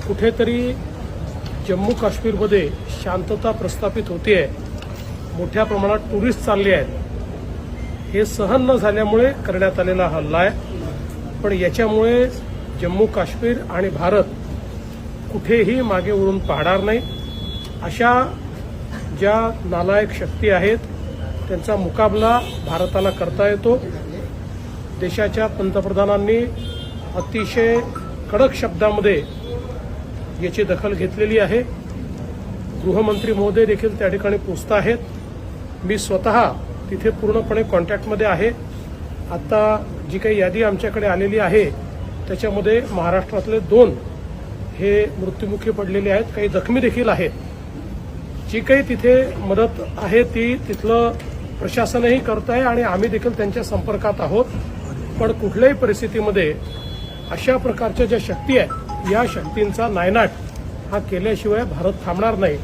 कुठेतरी जम्मू काश्मीरमध्ये शांतता प्रस्थापित होते, मोठ्या प्रमाणात टुरिस्ट चालले आहेत, हे सहन न झाल्यामुळे करण्यात आलेला हल्ला आहे। पण याच्यामुळे जम्मू काश्मीर आणि भारत कुठेही मागे वळून पाहणार नाही। अशा ज्या नालायक शक्ती आहेत त्यांचा मुकाबला भारताला करता येतो। देशाच्या पंतप्रधानांनी अतिशय कडक शब्दामध्ये याची दखल घेतलेली आहे। गृहमंत्री महोदय देखील त्या ठिकाणी पोहोचत आहेत। मी स्वतः तिथे पूर्णपणे कॉन्टॅक्टमध्ये आहे। आता जी काही यादी आमच्याकडे आलेली आहे त्याच्यामध्ये महाराष्ट्रातले 2 हे मृत्युमुखी पडलेले आहेत, काही जखमी देखील आहेत। जी काही तिथे मदत आहे ती तिथलं प्रशासनही करत आहे आणि आम्ही देखील त्यांच्या संपर्कात आहोत। पण कुठल्याही परिस्थितीमध्ये अशा प्रकारच्या ज्या शक्ती आहेत या शक्तींचा नायनाट हा केल्याशिवाय भारत थांबणार नाही।